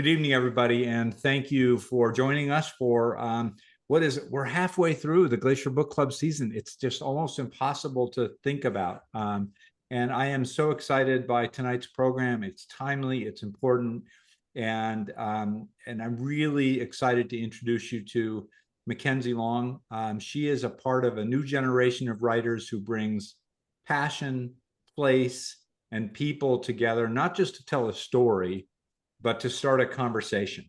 Good evening, everybody, and thank you for joining us for what is it? We're halfway through the Glacier Book Club season. It's just almost impossible to think about. And I am so excited by tonight's program. It's timely, it's important, and I'm really excited to introduce you to McKenzie Long. She is a part of a new generation of writers who brings passion, place, and people together, not just to tell a story, but to start a conversation.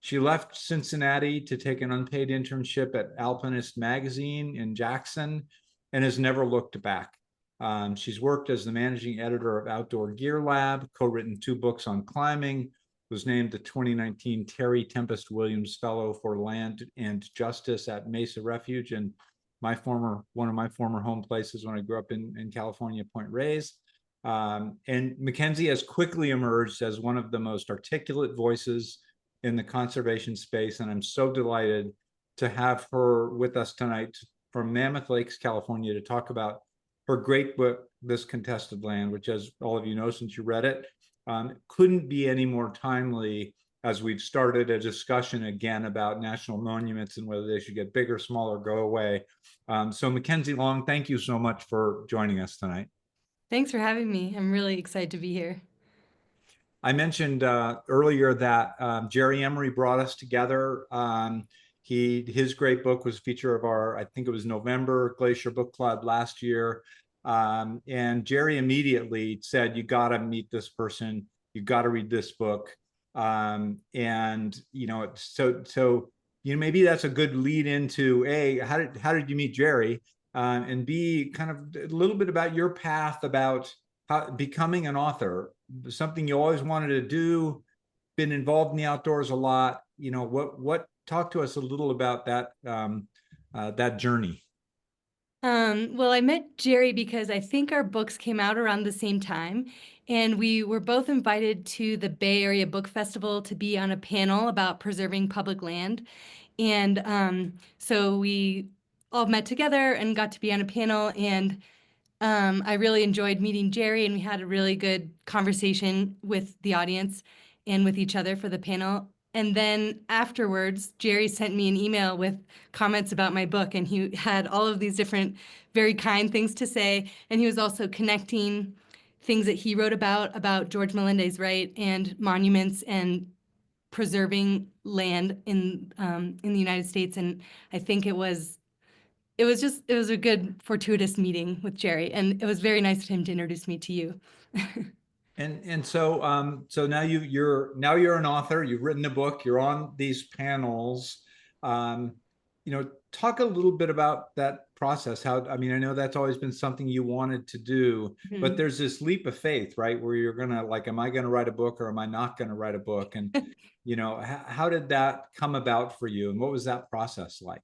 She left Cincinnati to take an unpaid internship at Alpinist magazine in Jackson and has never looked back. She's worked as the managing editor of Outdoor Gear Lab, co-written 2 books on climbing, was named the 2019 Terry Tempest Williams Fellow for Land and Justice at Mesa Refuge, and one of my former home places when I grew up in California, Point Reyes. And McKenzie has quickly emerged as one of the most articulate voices in the conservation space, and I'm so delighted to have her with us tonight from Mammoth Lakes, California, to talk about her great book, This Contested Land, which, as all of you know since you read it, couldn't be any more timely as we've started a discussion again about national monuments and whether they should get bigger, smaller, go away. So McKenzie Long, thank you so much for joining us tonight. Thanks for having me. I'm really excited to be here. I mentioned earlier that Jerry Emery brought us together. His great book was a feature of our, I think it was November Glacier Book Club last year. And Jerry immediately said, you got to meet this person. You got to read this book. And, maybe that's a good lead into A, how did you meet Jerry? And B, kind of a little bit about your path about becoming an author, something you always wanted to do, been involved in the outdoors a lot. Talk to us a little about that journey. Well, I met Jerry because I think our books came out around the same time, and we were both invited to the Bay Area Book Festival to be on a panel about preserving public land. And so we all met together and got to be on a panel, and I really enjoyed meeting Jerry, and we had a really good conversation with the audience and with each other for the panel. And then afterwards, Jerry sent me an email with comments about my book, and he had all of these different very kind things to say. And he was also connecting things that he wrote about George Melendez Wright and monuments and preserving land in the United States. And I think it was a good fortuitous meeting with Jerry, and it was very nice of him to introduce me to you. So now you're an author. You've written a book. You're on these panels. Talk a little bit about that process. I know that's always been something you wanted to do, but there's this leap of faith, right? Where you're gonna am I gonna write a book or am I not gonna write a book? And how did that come about for you, and what was that process like?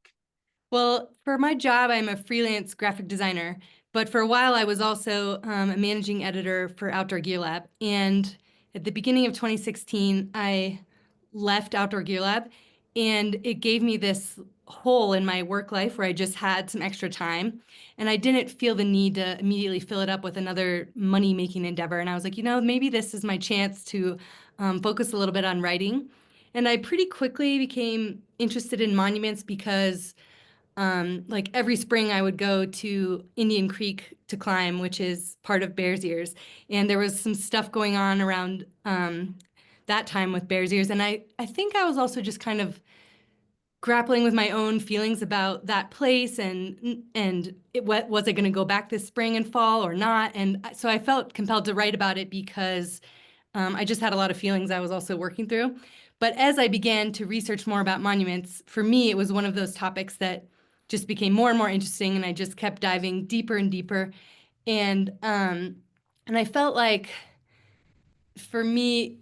Well, for my job, I'm a freelance graphic designer, but for a while I was also a managing editor for Outdoor Gear Lab. And at the beginning of 2016, I left Outdoor Gear Lab, and it gave me this hole in my work life where I just had some extra time, and I didn't feel the need to immediately fill it up with another money-making endeavor. And I was like, maybe this is my chance to focus a little bit on writing. And I pretty quickly became interested in monuments because like every spring I would go to Indian Creek to climb, which is part of Bears Ears. And there was some stuff going on around that time with Bears Ears. And I think I was also just kind of grappling with my own feelings about that place and was I going to go back this spring and fall or not? And so I felt compelled to write about it because I just had a lot of feelings I was also working through. But as I began to research more about monuments, for me, it was one of those topics that just became more and more interesting, and I just kept diving deeper and deeper. And I felt like, for me,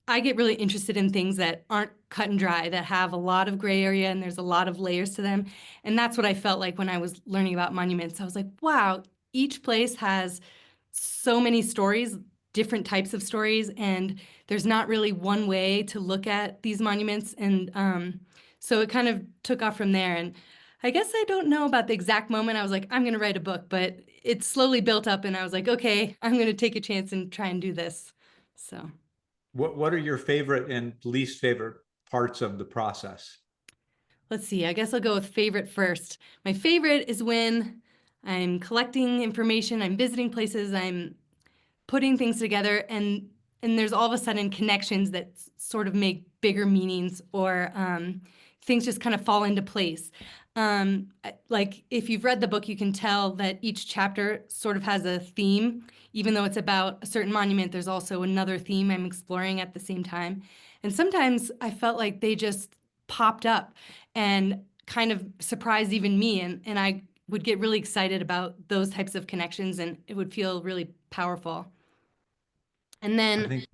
I get really interested in things that aren't cut and dry, that have a lot of gray area and there's a lot of layers to them. And that's what I felt like when I was learning about monuments. I was like, wow, each place has so many stories, different types of stories, and there's not really one way to look at these monuments. And so it kind of took off from there. And I guess I don't know about the exact moment I was like, I'm going to write a book, but it slowly built up, and I was like, okay, I'm going to take a chance and try and do this. So. What are your favorite and least favorite parts of the process? Let's see, I guess I'll go with favorite first. My favorite is when I'm collecting information, I'm visiting places, I'm putting things together, and there's all of a sudden connections that sort of make bigger meanings, or things just kind of fall into place. Like if you've read the book, you can tell that each chapter sort of has a theme. Even though it's about a certain monument, there's also another theme I'm exploring at the same time. And sometimes I felt like they just popped up and kind of surprised even me, and I would get really excited about those types of connections, and it would feel really powerful. And I then, think,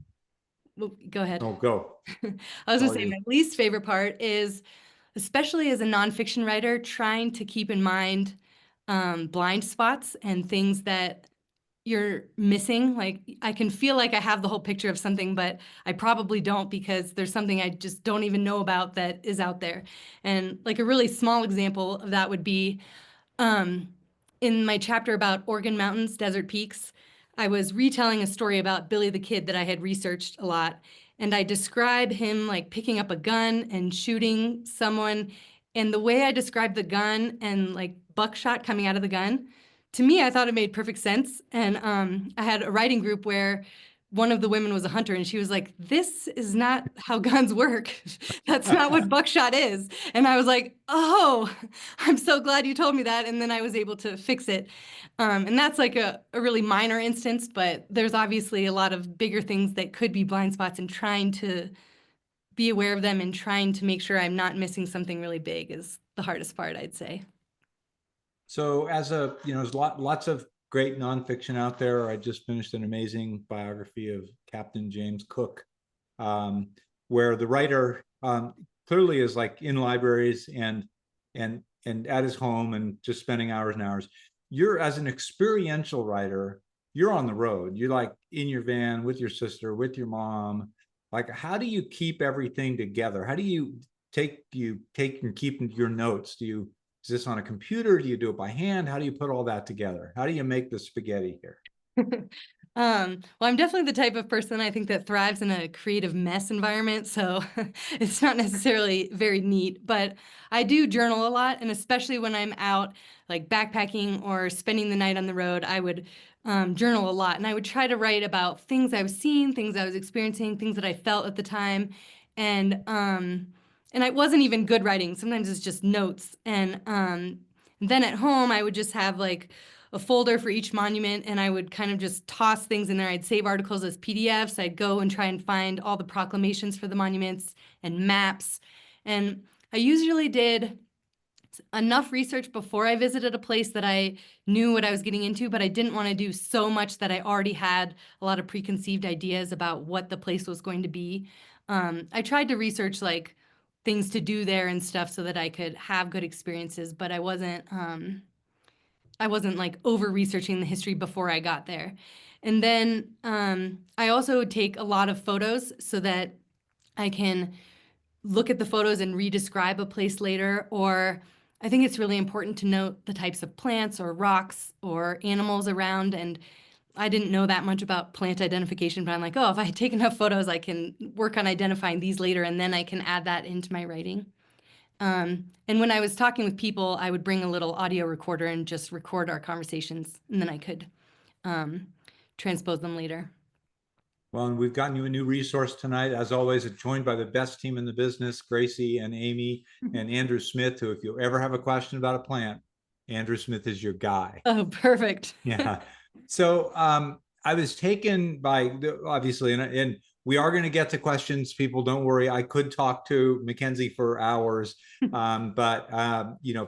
well, go ahead. oh, go. I was gonna All say you. my least favorite part is, especially as a nonfiction writer, trying to keep in mind blind spots and things that you're missing. Like I can feel like I have the whole picture of something, but I probably don't, because there's something I just don't even know about that is out there. And like a really small example of that would be, um, in my chapter about Organ Mountains, Desert Peaks, I was retelling a story about Billy the Kid that I had researched a lot. And I describe him like picking up a gun and shooting someone. And the way I described the gun and like buckshot coming out of the gun, to me, I thought it made perfect sense. And I had a writing group where one of the women was a hunter, and she was like, "This is not how guns work. That's not what buckshot is." And I was like, "Oh, I'm so glad you told me that." And then I was able to fix it. And that's like a really minor instance, but there's obviously a lot of bigger things that could be blind spots, and trying to be aware of them and trying to make sure I'm not missing something really big is the hardest part, I'd say. So there's lots of great nonfiction out there. I just finished an amazing biography of Captain James Cook, um, where the writer clearly is like in libraries and at his home and just spending hours and hours. You're, as an experiential writer, you're on the road. You're like in your van with your sister, with your mom. Like, how do you keep everything together? How do you take and keep your notes? Is this on a computer? Do you do it by hand? How do you put all that together? How do you make the spaghetti here? Well, I'm definitely the type of person I think that thrives in a creative mess environment, so it's not necessarily very neat, but I do journal a lot, and especially when I'm out like backpacking or spending the night on the road, I would journal a lot, and I would try to write about things I was seeing, things I was experiencing, things that I felt at the time, and and it wasn't even good writing. Sometimes it's just notes, and then at home I would just have like a folder for each monument, and I would kind of just toss things in there. I'd save articles as PDFs. I'd go and try and find all the proclamations for the monuments and maps. And I usually did enough research before I visited a place that I knew what I was getting into, but I didn't want to do so much that I already had a lot of preconceived ideas about what the place was going to be. I tried to research like things to do there and stuff so that I could have good experiences, but I wasn't like over researching the history before I got there. And then I also would take a lot of photos so that I can look at the photos and re-describe a place later. Or I think it's really important to note the types of plants or rocks or animals around. And I didn't know that much about plant identification, but I'm like, oh, if I take enough photos, I can work on identifying these later, and then I can add that into my writing. And when I was talking with people, I would bring a little audio recorder and just record our conversations, and then I could um, transpose them later. Well, and we've gotten you a new resource tonight. As always, it's joined by the best team in the business, Gracie and Amy and Andrew Smith, who, if you ever have a question about a plant, Andrew Smith is your guy. Oh, perfect. Yeah. So I was taken by obviously, and we are going to get to questions. People, don't worry. I could talk to McKenzie for hours, but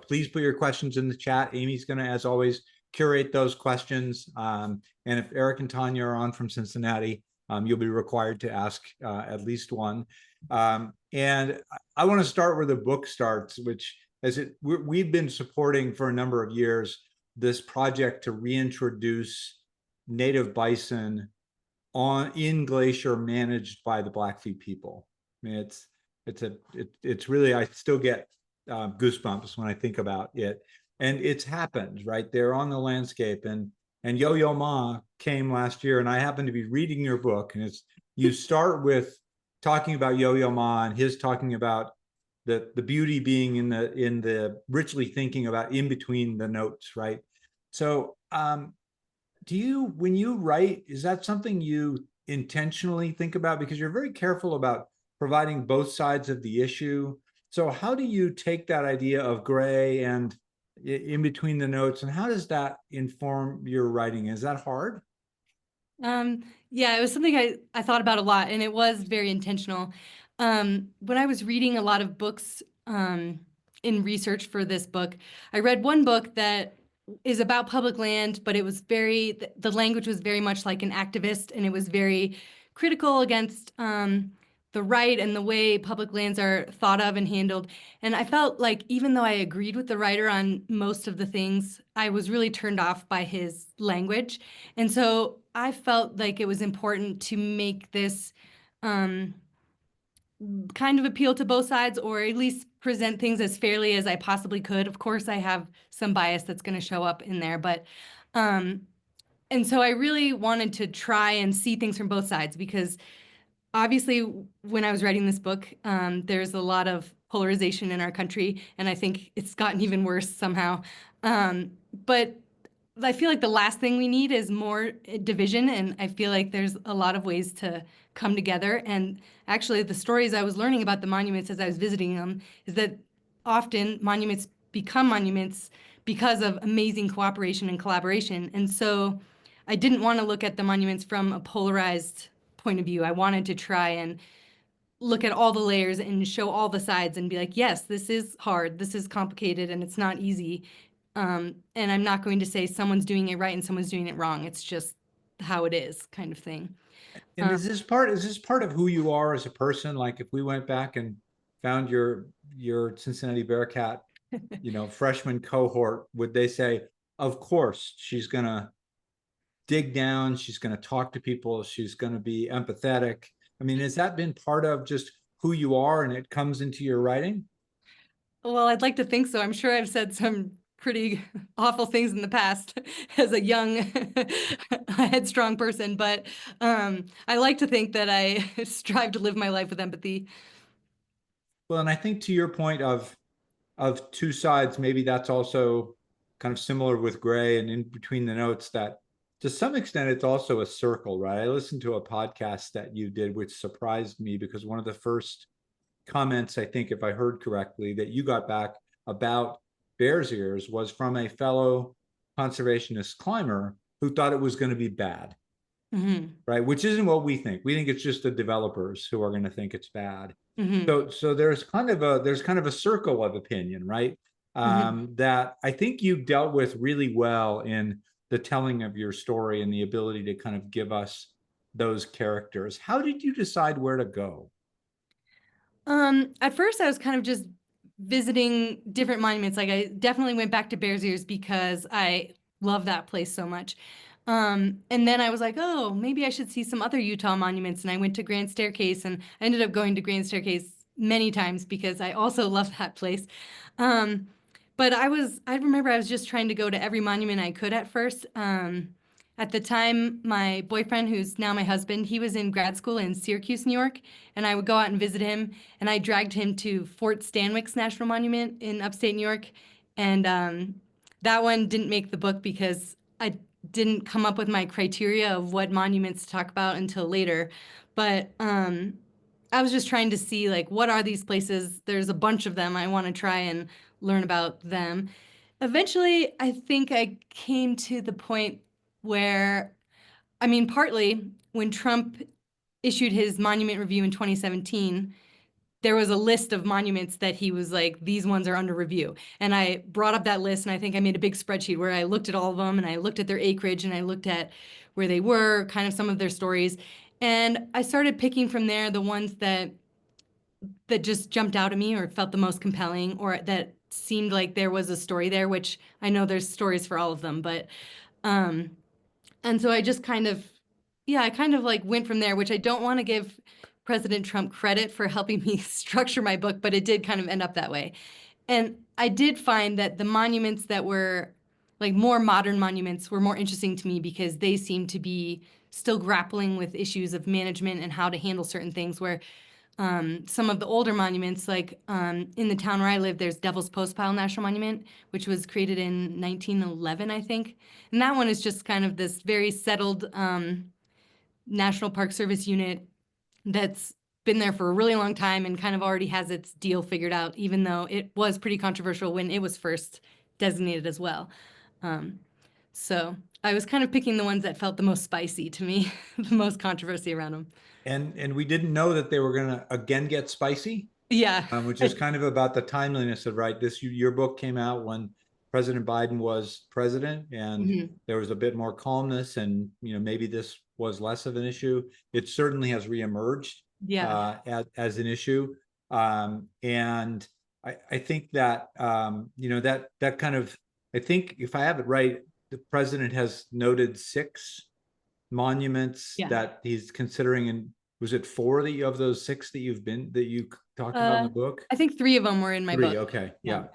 please put your questions in the chat. Amy's going to, as always, curate those questions. And if Eric and Tanya are on from Cincinnati, you'll be required to ask at least one. And I want to start where the book starts, which we've been supporting for a number of years, this project to reintroduce native bison in Glacier managed by the Blackfeet people. I mean, it's really, I still get goosebumps when I think about it. And it's happened, right? They're on the landscape, and And Yo-Yo Ma came last year, and I happened to be reading your book, and it's you start with talking about Yo-Yo Ma and his talking about the beauty being in the richly thinking about in between the notes, right? So do you, when you write, is that something you intentionally think about? Because you're very careful about providing both sides of the issue. So how do you take that idea of gray and in between the notes, and how does that inform your writing? Is that hard? Um, yeah, it was something I thought about a lot, and it was very intentional. When I was reading a lot of books in research for this book, I read one book that is about public land, but it was the language was very much like an activist, and it was very critical against the right and the way public lands are thought of and handled. And I felt like even though I agreed with the writer on most of the things, I was really turned off by his language. And so I felt like it was important to make this um, kind of appeal to both sides, or at least present things as fairly as I possibly could. Of course, I have some bias that's going to show up in there, but um, and so I really wanted to try and see things from both sides, because obviously when I was writing this book, there's a lot of polarization in our country, and I think it's gotten even worse somehow. But I feel like the last thing we need is more division, and I feel like there's a lot of ways to come together. And actually, the stories I was learning about the monuments as I was visiting them is that often monuments become monuments because of amazing cooperation and collaboration. And so I didn't want to look at the monuments from a polarized point of view. I wanted to try and look at all the layers and show all the sides and be like, yes, this is hard, this is complicated, and it's not easy. And I'm not going to say someone's doing it right and someone's doing it wrong. It's just how it is, kind of thing. And is this part of who you are as a person? Like if we went back and found your Cincinnati Bearcat, freshman cohort, would they say, of course, she's gonna dig down, she's gonna talk to people, she's gonna be empathetic? I mean, has that been part of just who you are and it comes into your writing? Well, I'd like to think so. I'm sure I've said some pretty awful things in the past as a young, headstrong person, but I like to think that I strive to live my life with empathy. Well, and I think to your point of two sides, maybe that's also kind of similar with Gray and in between the notes, that to some extent it's also a circle, right? I listened to a podcast that you did, which surprised me because one of the first comments, I think, if I heard correctly, that you got back about Bears Ears was from a fellow conservationist climber who thought it was going to be bad, Hmm. right? Which isn't what we think. We think it's just the developers who are going to think it's bad. Hmm. So there's kind of a circle of opinion, right? Hmm. That I think you dealt with really well in the telling of your story and the ability to kind of give us those characters. How did you decide where to go? At first I was kind of just visiting different monuments. Like I definitely went back to Bears Ears because I love that place so much. And then I was like, oh, maybe I should see some other Utah monuments. And I went to Grand Staircase, and I ended up going to Grand Staircase many times because I also love that place. Um, but I remember I was just trying to go to every monument I could at first. At the time, my boyfriend, who's now my husband, he was in grad school in Syracuse, New York, and I would go out and visit him, and I dragged him to Fort Stanwix National Monument in upstate New York. And that one didn't make the book because I didn't come up with my criteria of what monuments to talk about until later. But I was just trying to see, like, what are these places? There's a bunch of them. I want to try and learn about them. Eventually, I think I came to the point where, I mean, partly when Trump issued his monument review in 2017, there was a list of monuments that he was like, these ones are under review. And I brought up that list, and I think I made a big spreadsheet where I looked at all of them, and I looked at their acreage, and I looked at where they were, kind of some of their stories. And I started picking from there the ones that just jumped out at me or felt the most compelling, or that seemed like there was a story there, which I know there's stories for all of them, but um and so I just kind of, yeah, I kind of like went from there, which I don't want to give President Trump credit for helping me structure my book, but it did kind of end up that way. And I did find that the monuments that were like more modern monuments were more interesting to me because they seem to be still grappling with issues of management and how to handle certain things, where some of the older monuments, like in the town where I live, there's Devil's Postpile National Monument, which was created in 1911, I think. And that one is just kind of this very settled National Park Service unit that's been there for a really long time and kind of already has its deal figured out, even though it was pretty controversial when it was first designated as well. Um, so I was kind of picking the ones that felt the most spicy to me, the most controversy around them. And we didn't know that they were going to again get spicy, Yeah. which is kind of about the timeliness of, right. Your book came out when President Biden was president, and Mhm. there was a bit more calmness, and maybe this was less of an issue. It certainly has reemerged Yeah. as an issue, and I think that that kind of, I think if I have it right, the president has noted 6 monuments Yeah. that he's considering, and was it 4 of those 6 that you talked about in Uh, the book? I think 3 of them were in my 3, book. okay, Yeah.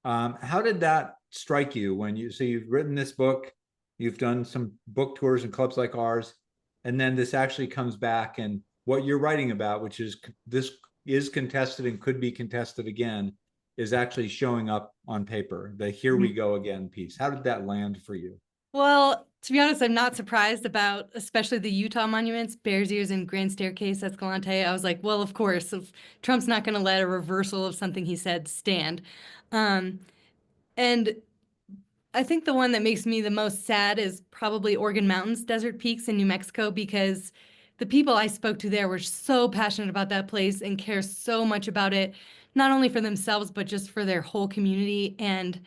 yeah. How did that strike you when you've written this book, you've done some book tours and clubs like ours, and then this actually comes back, and what you're writing about, which is this is contested and could be contested again, is actually showing up on paper, the "here we Mhm. go again" piece. How did that land for you? Well, to be honest, I'm not surprised about especially the Utah monuments, Bears Ears and Grand Staircase, Escalante. I was like, well, of course, if Trump's not going to let a reversal of something he said stand. Um, and I think the one that makes me the most sad is probably Organ Mountains, Desert Peaks in New Mexico, because the people I spoke to there were so passionate about that place and care so much about it, not only for themselves, but just for their whole community. And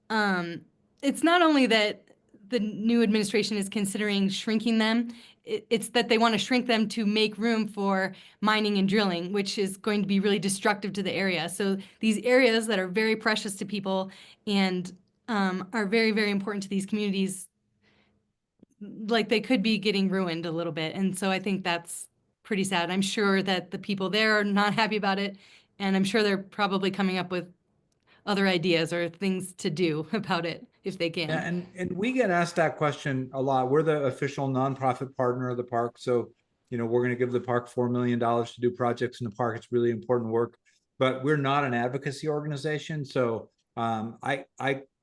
um, it's not only that the new administration is considering shrinking them, it's that they want to shrink them to make room for mining and drilling, which is going to be really destructive to the area. So these areas that are very precious to people and are very, very important to these communities, like they could be getting ruined a little bit. And so I think that's pretty sad. I'm sure that the people there are not happy about it, and I'm sure they're probably coming up with other ideas or things to do about it if they Yeah, can. and we get asked that question a lot. We're the official nonprofit partner of the park, so we're going to give the park $4 million to do projects in the park. It's really important work, but we're not an advocacy organization. So I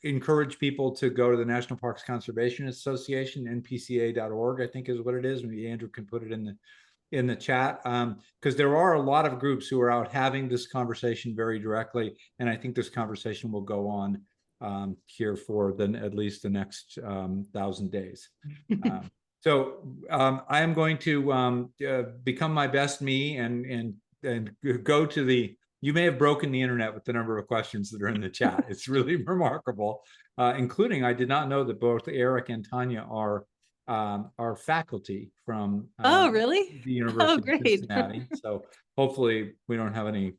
encourage people to go to the National Parks Conservation Association, npca.org, I think is what it is. Maybe Andrew can put it in the chat, because there are a lot of groups who are out having this conversation very directly, and I think this conversation will go on here for at least the next 1,000 days. I am going to become my best me and go to the. You may have broken the internet with the number of questions that are in the chat. It's really remarkable, including I did not know that both Eric and Tanya are faculty from Oh, really? the Oh, University of great. Cincinnati. So hopefully we don't have any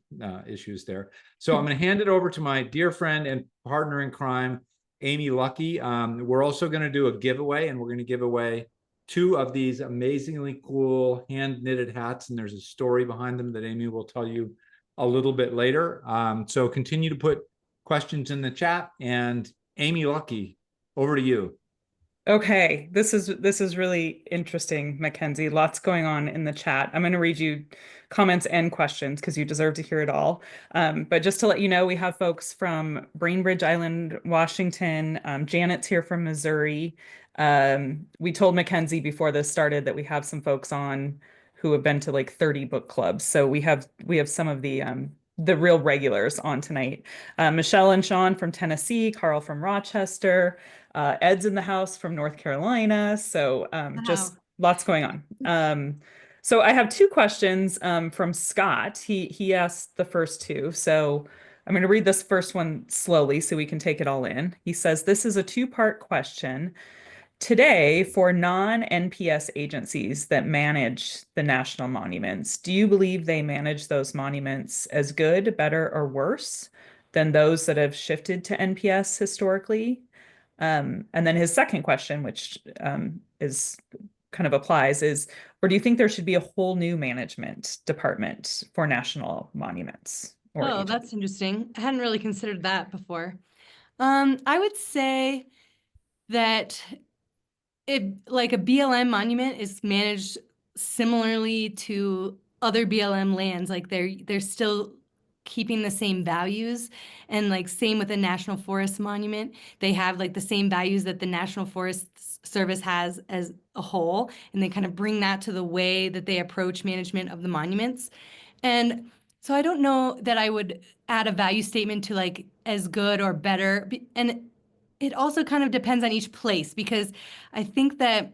issues there. So I'm going to hand it over to my dear friend and partner in crime, Amy Lucky. We're also going to do a giveaway, and we're going to give away 2 of these amazingly cool hand knitted hats. And there's a story behind them that Amy will tell you a little bit later. So continue to put questions in the chat. And Amy Lucky, over to you. Okay, this is really interesting, McKenzie. Lots going on in the chat. I'm going to read you comments and questions because you deserve to hear it all. But just to let you know, we have folks from Bainbridge Island, Washington. Janet's here from Missouri. We told McKenzie before this started that we have some folks on who have been to like 30 book clubs. So we have some of the real regulars on tonight. Michelle and Sean from Tennessee, Carl from Rochester. Ed's in the house from North Carolina. So just Wow. lots going on. So I have 2 questions from Scott. He asked the first 2. So I'm going to read this first one slowly so we can take it all in. He says, this is a 2-part question. Today, for non-NPS agencies that manage the national monuments, do you believe they manage those monuments as good, better, or worse than those that have shifted to NPS historically? And then his second question, which is kind of applies, is, or do you think there should be a whole new management department for national monuments or Oh, agencies? that's interesting. I hadn't really considered that before. I would say that like a BLM monument is managed similarly to other BLM lands. Like they're still keeping the same values, and like same with a National Forest monument. They have like the same values that the National Forest Service has as a whole, and they kind of bring that to the way that they approach management of the monuments. And so I don't know that I would add a value statement to like as good or better. And it also kind of depends on each place, because I think that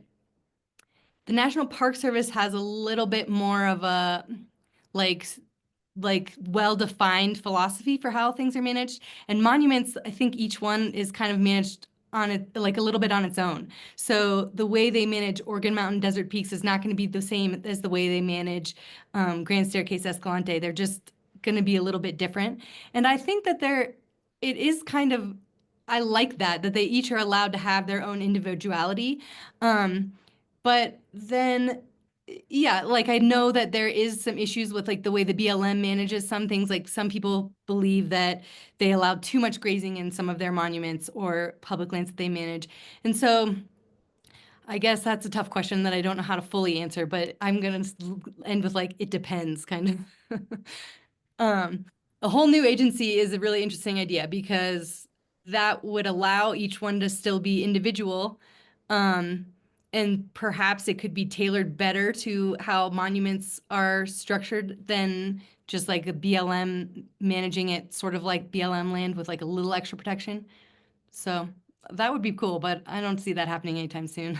the National Park Service has a little bit more of a like well-defined philosophy for how things are managed. And monuments, I think each one is kind of managed on it like a little bit on its own. So the way they manage Organ Mountain Desert Peaks is not going to be the same as the way they manage Grand Staircase Escalante. They're just going to be a little bit different. And I think that it is kind of, I like that they each are allowed to have their own individuality. But then, yeah, like I know that there is some issues with like the way the BLM manages some things. Like some people believe that they allow too much grazing in some of their monuments or public lands that they manage. And so I guess that's a tough question that I don't know how to fully answer, but I'm gonna end with like, it depends kind of. A whole new agency is a really interesting idea, because that would allow each one to still be individual. And perhaps it could be tailored better to how monuments are structured than just like a BLM managing it sort of like BLM land with like a little extra protection. So that would be cool, but I don't see that happening anytime soon.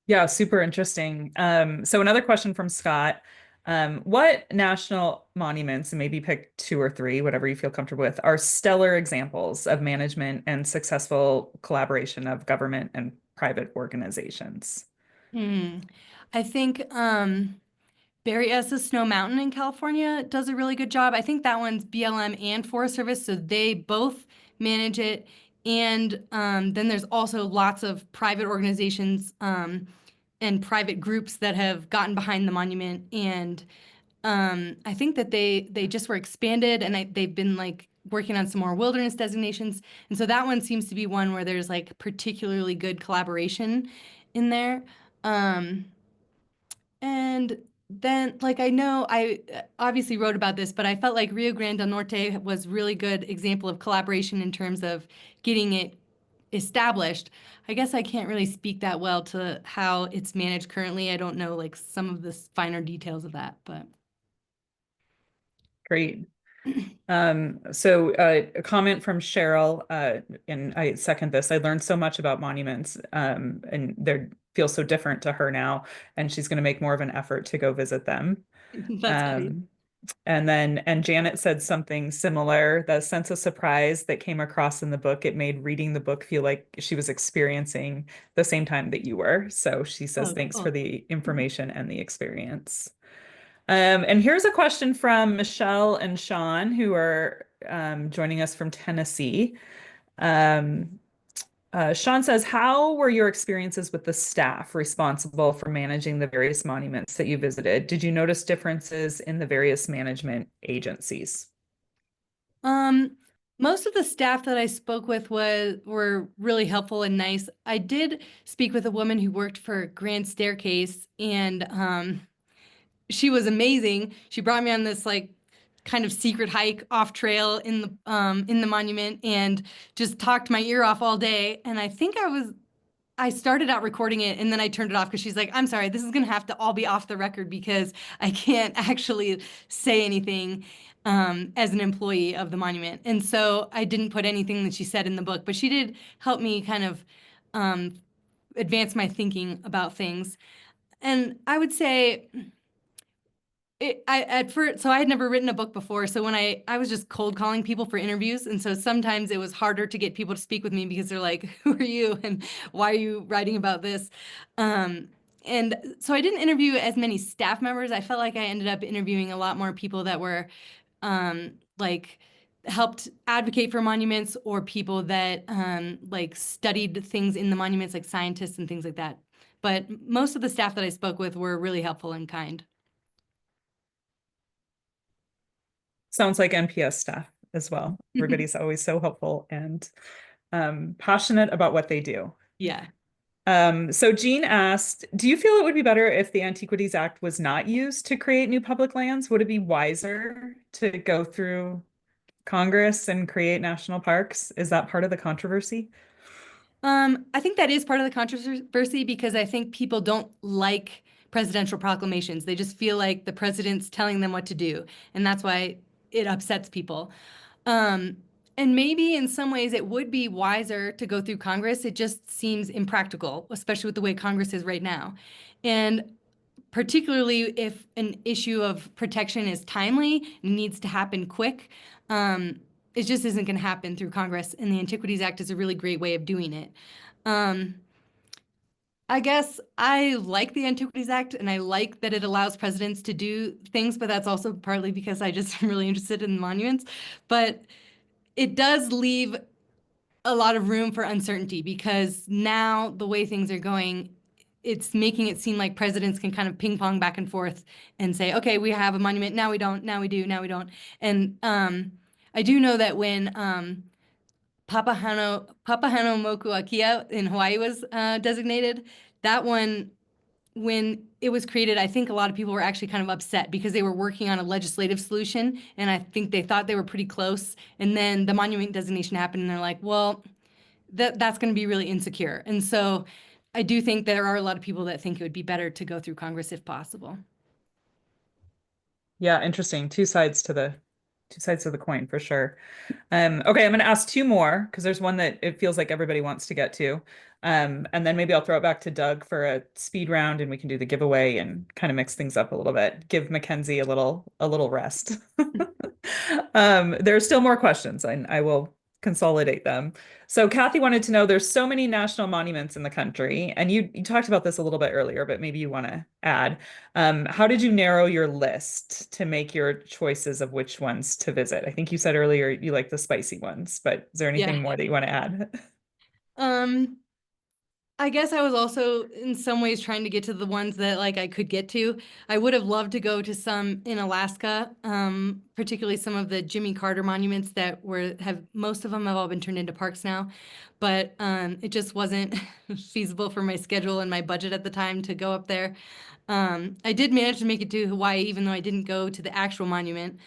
Yeah, super interesting. So another question from Scott. What national monuments, and maybe pick 2 or 3, whatever you feel comfortable with, are stellar examples of management and successful collaboration of government and private organizations? I think Berryessa Snow Mountain in California does a really good job. I think that one's BLM and Forest Service, so they both manage it. And then there's also lots of private organizations and private groups that have gotten behind the monument. And I think that they just were expanded, and they've been like working on some more wilderness designations. And so that one seems to be one where there's like particularly good collaboration in there. And then, like, I know I obviously wrote about this, but I felt like Rio Grande del Norte was really good example of collaboration in terms of getting it established. I guess I can't really speak that well to how it's managed currently. I don't know, like, some of the finer details of that, but. Great. So a comment from Cheryl, and I second this. I learned so much about monuments, and they feel so different to her now, and she's going to make more of an effort to go visit them. That's great. And Janet said something similar, the sense of surprise that came across in the book, it made reading the book feel like she was experiencing the same time that you were. So she says, Oh, thanks cool. for the information and the experience. And here's a question from Michelle and Sean, who are joining us from Tennessee. Sean says, how were your experiences with the staff responsible for managing the various monuments that you visited? Did you notice differences in the various management agencies? Most of the staff that I spoke with were really helpful and nice. I did speak with a woman who worked for Grand Staircase, and she was amazing. She brought me on this like kind of secret hike off trail in the monument, and just talked my ear off all day. And I think I started out recording it, and then I turned it off because she's like, I'm sorry, this is gonna have to all be off the record because I can't actually say anything as an employee of the monument. And so I didn't put anything that she said in the book, but she did help me kind of advance my thinking about things. And I would say at first, so I had never written a book before. So when I was just cold calling people for interviews. And so sometimes it was harder to get people to speak with me because they're like, who are you? And why are you writing about this? And so I didn't interview as many staff members. I felt like I ended up interviewing a lot more people that were like helped advocate for monuments, or people that like studied things in the monuments, like scientists and things like that. But most of the staff that I spoke with were really helpful and kind. Sounds like NPS staff as well. Everybody's always so helpful and passionate about what they do. Yeah. So Jean asked, do you feel it would be better if the Antiquities Act was not used to create new public lands? Would it be wiser to go through Congress and create national parks? Is that part of the controversy? I think that is part of the controversy because I think people don't like presidential proclamations. They just feel like the president's telling them what to do, and that's why it upsets people. And maybe in some ways it would be wiser to go through Congress. It just seems impractical, especially with the way Congress is right now. And particularly if an issue of protection is timely and needs to happen quick, it just isn't going to happen through Congress. And the Antiquities Act is a really great way of doing it. I guess I like the Antiquities Act and I like that it allows presidents to do things, but that's also partly because I just am really interested in monuments. But it does leave a lot of room for uncertainty because now the way things are going, it's making it seem like presidents can kind of ping pong back and forth and say, okay, we have a monument, now we don't, now we do, now we don't. And I do know that when Papahanomoku Akea in Hawaii was designated, that one, when it was created, I think a lot of people were actually kind of upset because they were working on a legislative solution, and I think they thought they were pretty close. And then the monument designation happened, and they're like, well, that's going to be really insecure. And so I do think there are a lot of people that think it would be better to go through Congress if possible. Yeah, interesting. Two sides to the coin for sure. Okay, I'm going to ask two more because there's one that it feels like everybody wants to get to. And then maybe I'll throw it back to Doug for a speed round and we can do the giveaway and kind of mix things up a little bit. Give McKenzie a little rest. There are still more questions and I will consolidate them. So Kathy wanted to know there's so many national monuments in the country, and you talked about this a little bit earlier, but maybe you want to add. How did you narrow your list to make your choices of which ones to visit? I think you said earlier you like the spicy ones, but is there anything more that you want to add? I guess I was also in some ways trying to get to the ones that like I could get to. I would have loved to go to some in Alaska, particularly some of the Jimmy Carter monuments that most of them have all been turned into parks now, but it just wasn't feasible for my schedule and my budget at the time to go up there. I did manage to make it to Hawaii, even though I didn't go to the actual monument.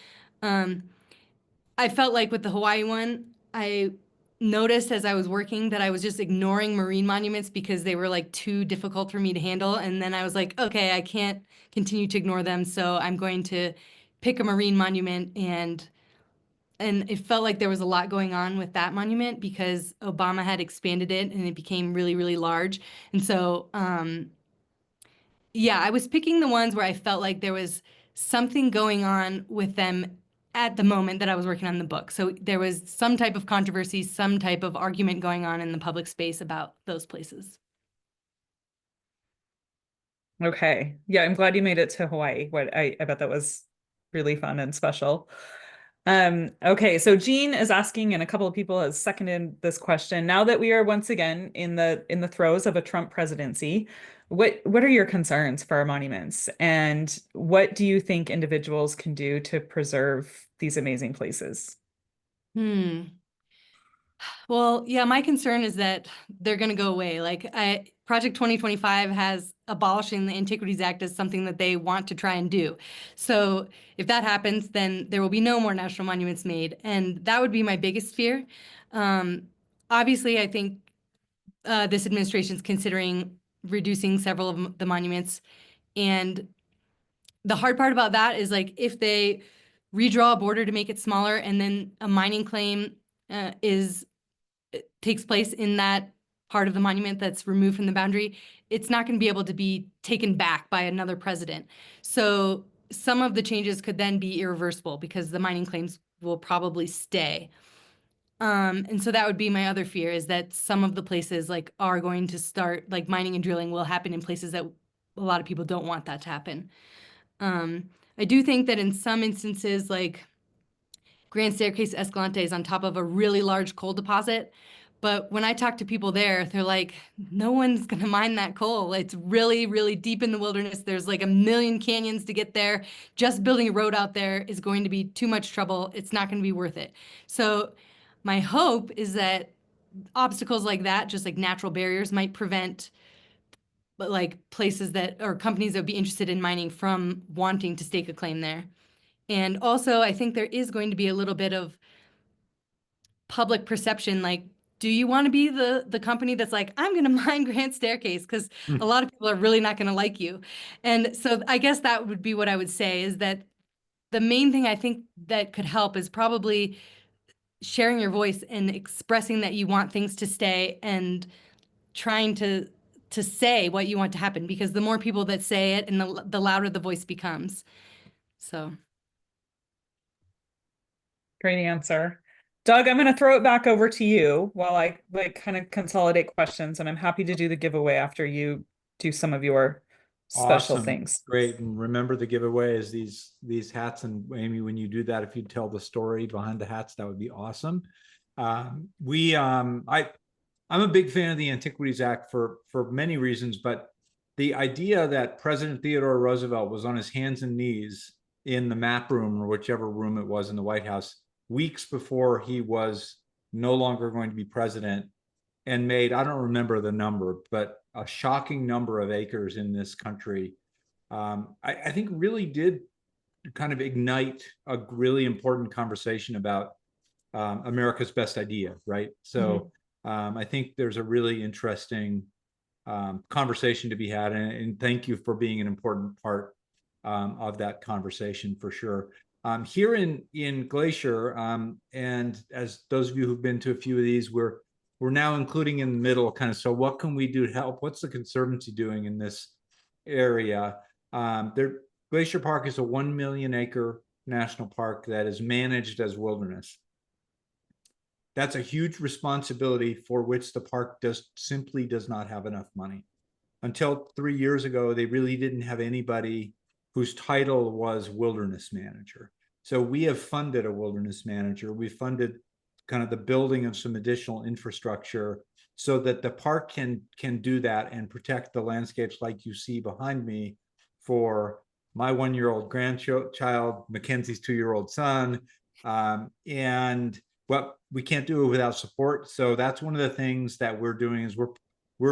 I felt like with the Hawaii one, I noticed as I was working that I was just ignoring marine monuments because they were like too difficult for me to handle. And then I was like, okay, I can't continue to ignore them. So I'm going to pick a marine monument, and it felt like there was a lot going on with that monument because Obama had expanded it and it became really, really large. And so, yeah, I was picking the ones where I felt like there was something going on with them at the moment that I was working on the book. So there was some type of controversy, some type of argument going on in the public space about those places. Okay. Yeah, I'm glad you made it to Hawaii. I bet that was really fun and special. Okay, so Jean is asking, and a couple of people has seconded this question. Now that we are once again in the throes of a Trump presidency, what are your concerns for our monuments? And what do you think individuals can do to preserve these amazing places? Well, yeah, my concern is that they're going to go away. Project 2025 has abolishing the Antiquities Act as something that they want to try and do. So if that happens, then there will be no more national monuments made. And that would be my biggest fear. Obviously, I think this administration is considering reducing several of the monuments. And the hard part about that is like if they redraw a border to make it smaller and then a mining claim takes place in that part of the monument that's removed from the boundary, it's not going to be able to be taken back by another president. So some of the changes could then be irreversible because the mining claims will probably stay. And so that would be my other fear, is that some of the places like are going to start, like mining and drilling will happen in places that a lot of people don't want that to happen. I do think that in some instances, like Grand Staircase Escalante is on top of a really large coal deposit. But when I talk to people there, they're like, no one's going to mine that coal. It's really, really deep in the wilderness. There's like a million canyons to get there. Just building a road out there is going to be too much trouble. It's not going to be worth it. So my hope is that obstacles like that, just like natural barriers, might prevent but like places that or companies that would be interested in mining from wanting to stake a claim there. And also, I think there is going to be a little bit of public perception, like, do you want to be the company that's like, I'm going to mine Grand Staircase? Because a lot of people are really not going to like you. And so I guess that would be what I would say, is that the main thing I think that could help is probably sharing your voice and expressing that you want things to stay, and trying to say what you want to happen, because the more people that say it, and the louder the voice becomes. So Great answer. Doug, I'm going to throw it back over to you while I like kind of consolidate questions, and I'm happy to do the giveaway after you do some of your special Awesome. things. Great. And remember, the giveaway is these hats. And Amy, when you do that, if you tell the story behind the hats, that would be awesome. I'm a big fan of the Antiquities Act for many reasons, but the idea that President Theodore Roosevelt was on his hands and knees in the map room, or whichever room it was in the White House, weeks before he was no longer going to be president, and made, I don't remember the number, but a shocking number of acres in this country, I think really did kind of ignite a really important conversation about America's best idea, right? So I think there's a really interesting conversation to be had, and thank you for being an important part of that conversation for sure. Here in Glacier, and as those of you who've been to a few of these, we're now including in the middle kind of, so what can we do to help? What's the Conservancy doing in this area? Glacier Park is a 1 million acre national park that is managed as wilderness. That's a huge responsibility for which the park simply does not have enough money. Until 3 years ago, they really didn't have anybody whose title was wilderness manager. So we have funded a wilderness manager. We funded kind of the building of some additional infrastructure so that the park can do that and protect the landscapes like you see behind me for my 1-year-old grandchild, Mackenzie's 2-year-old son. And well, we can't do it without support. So that's one of the things that we're doing, is we're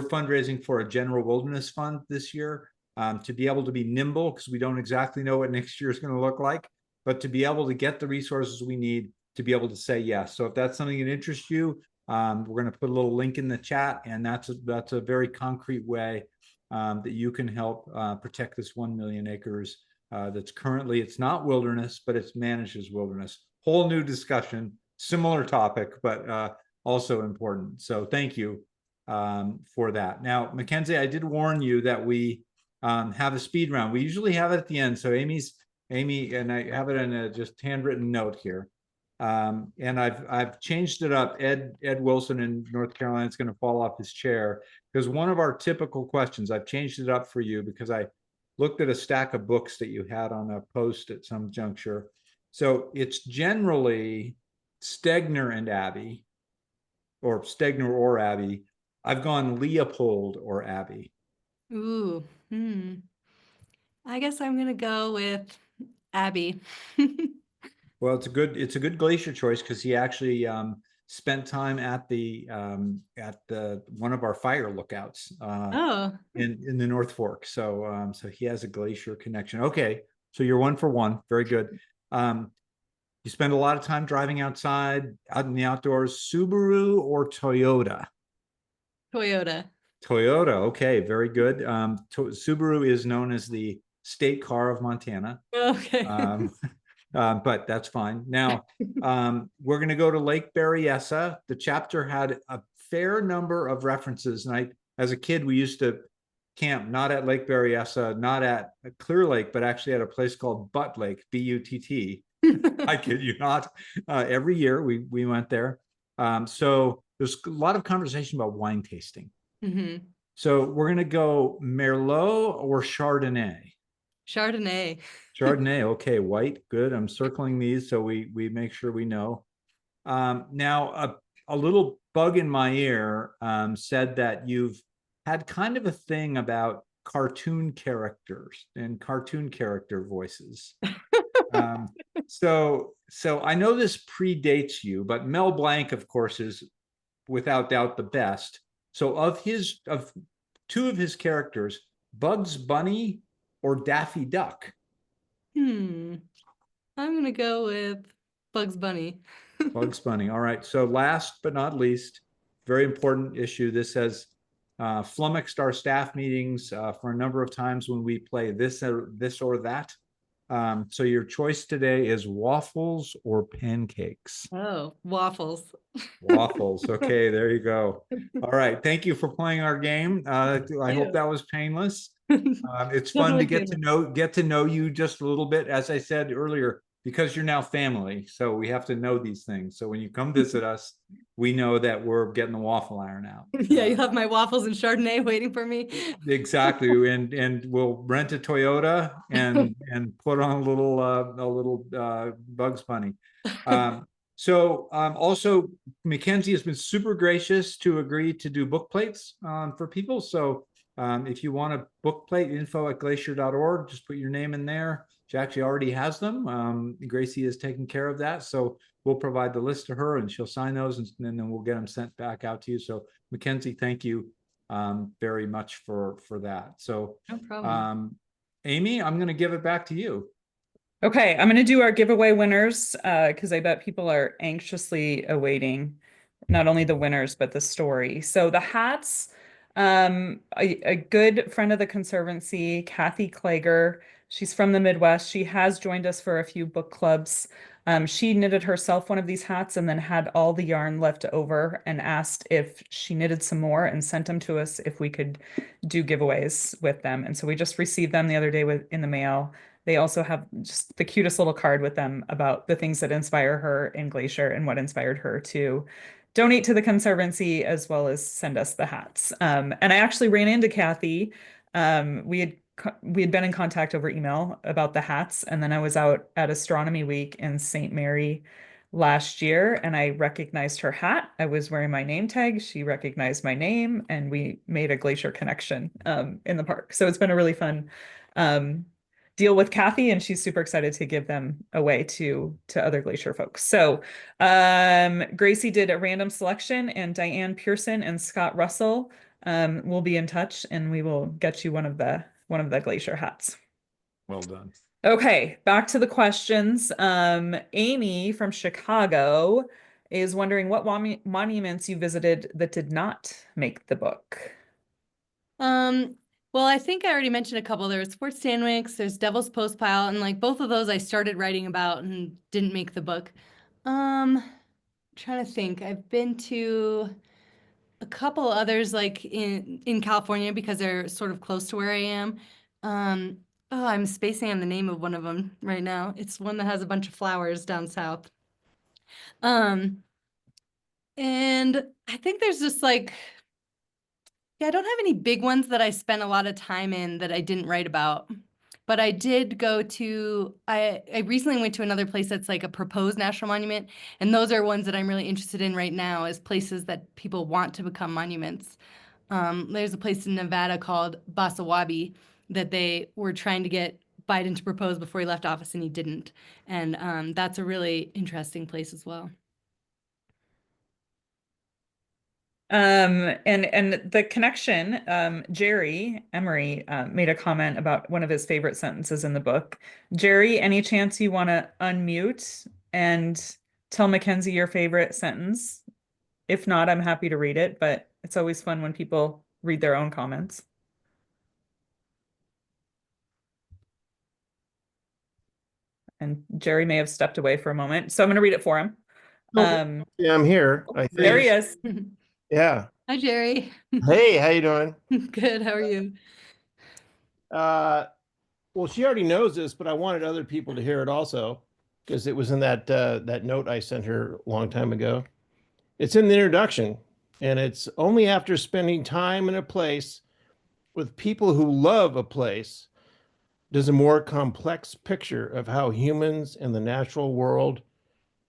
fundraising for a general wilderness fund this year, to be able to be nimble, because we don't exactly know what next year is going to look like, but to be able to get the resources we need to be able to say yes. So if that's something that interests you, we're going to put a little link in the chat, and that's a very concrete way that you can help protect this 1 million acres that's currently, it's not wilderness, but it's managed as wilderness. Whole new discussion, similar topic, but also important. So thank you for that. Now, Mackenzie, I did warn you that we have a speed round. We usually have it at the end. So Amy, and I have it in a just handwritten note here. And I've changed it up. Ed Wilson in North Carolina is going to fall off his chair, because one of our typical questions, I've changed it up for you because I looked at a stack of books that you had on a post at some juncture. So it's generally Stegner and Abbey, or Stegner or Abbey. I've gone Leopold or Abbey. ooh, I guess I'm gonna go with Abby. Well, it's a good Glacier choice, because he actually spent time at the one of our fire lookouts Oh, in the North Fork. So so he has a Glacier connection. Okay, so you're 1 for 1. Very good. You spend a lot of time driving outside, out in the outdoors. Subaru or Toyota? Toyota. Toyota. Okay, very good. Subaru is known as the state car of Montana. Okay. But that's fine. Now, we're going to go to Lake Berryessa. The chapter had a fair number of references. And as a kid, we used to camp not at Lake Berryessa, not at Clear Lake, but actually at a place called Butt Lake, B-U-T-T. I kid you not. Every year we went there. So there's a lot of conversation about wine tasting. Mm-hmm. So we're going to go Merlot or Chardonnay. Chardonnay. Chardonnay. Okay, white. Good. I'm circling these so we make sure we know. Now, a little bug in my ear said that you've had kind of a thing about cartoon characters and cartoon character voices. So I know this predates you, but Mel Blanc, of course, without doubt the best. So of two of his characters, Bugs Bunny or Daffy Duck? I'm gonna go with Bugs Bunny. Bugs Bunny. All right. So last but not least, very important issue. This has flummoxed our staff meetings for a number of times when we play this or that. So your choice today is waffles or pancakes? Oh, waffles. Waffles. Okay, there you go. All right. Thank you for playing our game. I hope that was painless. It's fun to Definitely get to know you just a little bit. As I said earlier, because you're now family, so we have to know these things. So when you come visit us, we know that we're getting the waffle iron out. Yeah, you have my waffles and Chardonnay waiting for me. Exactly, and we'll rent a Toyota and put on a little Bugs Bunny. Also, McKenzie has been super gracious to agree to do book plates for people. So if you want a book plate, info@glacier.org, just put your name in there. She actually already has them. Gracie is taking care of that. So we'll provide the list to her and she'll sign those and then we'll get them sent back out to you. So McKenzie, thank you very much for that. So No problem. Amy, I'm going to give it back to you. Okay, I'm going to do our giveaway winners because I bet people are anxiously awaiting not only the winners, but the story. So the hats, a good friend of the Conservancy, Kathy Klager, she's from the Midwest. She has joined us for a few book clubs. She knitted herself one of these hats and then had all the yarn left over and asked if she knitted some more and sent them to us if we could do giveaways with them. And so we just received them the other day in the mail. They also have just the cutest little card with them about the things that inspire her in Glacier and what inspired her to donate to the Conservancy as well as send us the hats. And I actually ran into Kathy. We had been in contact over email about the hats, and then I was out at Astronomy Week in St. Mary last year, and I recognized her hat. I was wearing my name tag. She recognized my name, and we made a Glacier connection in the park. So it's been a really fun deal with Kathy, and she's super excited to give them away to other Glacier folks. So Gracie did a random selection, and Diane Pearson and Scott Russell will be in touch, and we will get you one of the Glacier hats. Well done. Okay, back to the questions. Amy from Chicago is wondering what monuments you visited that did not make the book. Well, I think I already mentioned a couple. There's Fort Stanwix, there's Devil's Postpile, and like both of those I started writing about and didn't make the book. Trying to think. I've been to a couple others like in California because they're sort of close to where I am. Oh, I'm spacing on the name of one of them right now. It's one that has a bunch of flowers down south. And I think there's just like, yeah, I don't have any big ones that I spent a lot of time in that I didn't write about. But I did go to, I recently went to another place that's like a proposed national monument. And those are ones that I'm really interested in right now as places that people want to become monuments. There's a place in Nevada called Basawabi that they were trying to get Biden to propose before he left office and he didn't. And that's a really interesting place as well. And the connection, Jerry Emery made a comment about one of his favorite sentences in the book. Jerry, any chance you want to unmute and tell McKenzie your favorite sentence? If not, I'm happy to read it, but it's always fun when people read their own comments. And Jerry may have stepped away for a moment, so I'm going to read it for him. Yeah, I'm here. I think. There he is. Yeah. Hi, Jerry. Hey, how you doing? Good. How are you? Well, she already knows this, but I wanted other people to hear it also because it was in that that note I sent her a long time ago. It's in the introduction, and it's only after spending time in a place with people who love a place does a more complex picture of how humans and the natural world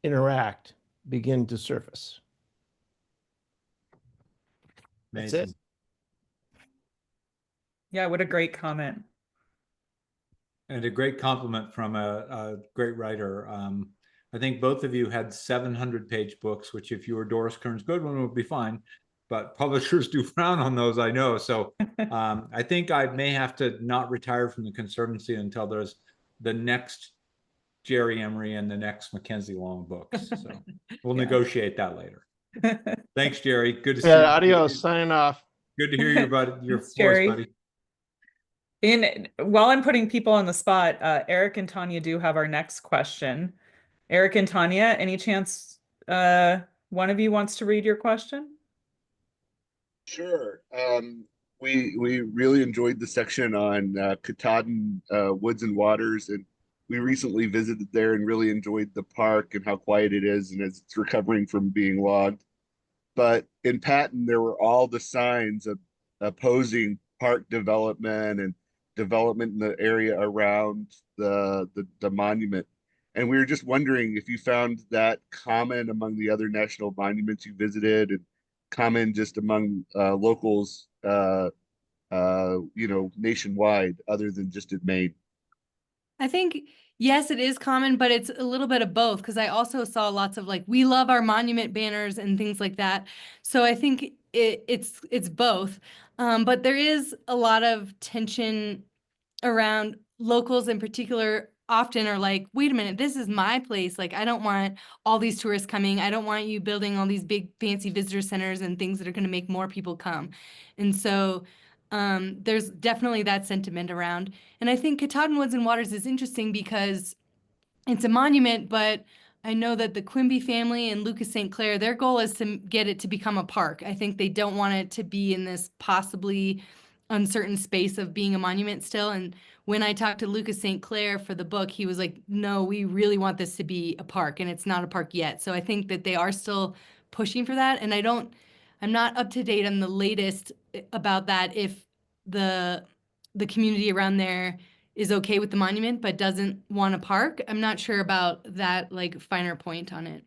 interact begin to surface. That's it. Yeah, what a great comment. And a great compliment from a great writer. I think both of you had 700-page books, which if you were Doris Kearns Goodwin would be fine, but publishers do frown on those, I know. So I think I may have to not retire from the Conservancy until there's the next Jerry Emery and the next McKenzie Long books. So we'll negotiate that later. Thanks, Jerry. Good to see you. Adios. Signing off. Good to hear your Thanks, voice, Jerry. buddy. While I'm putting people on the spot, Eric and Tanya do have our next question. Eric and Tanya, any chance one of you wants to read your question? Sure. We really enjoyed the section on Katahdin Woods and Waters, and we recently visited there and really enjoyed the park and how quiet it is and as it's recovering from being logged. But in Patton, there were all the signs of opposing park development and development in the area around the monument. And we were just wondering if you found that common among the other national monuments you visited, and common just among locals, nationwide, other than just in Maine. I think, yes, it is common, but it's a little bit of both, because I also saw lots of like, we love our monument banners and things like that. So I think it's both. But there is a lot of tension around locals in particular. Often are like, wait a minute, this is my place. Like, I don't want all these tourists coming. I don't want you building all these big fancy visitor centers and things that are going to make more people come. And so there's definitely that sentiment around. And I think Katahdin Woods and Waters is interesting because it's a monument, but I know that the Quimby family and Lucas St. Clair, their goal is to get it to become a park. I think they don't want it to be in this possibly uncertain space of being a monument still. And when I talked to Lucas St. Clair for the book, he was like, no, we really want this to be a park, and it's not a park yet. So I think that they are still pushing for that. And I'm not up to date on the latest about that, if the community around there is okay with the monument but doesn't want a park. I'm not sure about that, like, finer point on it.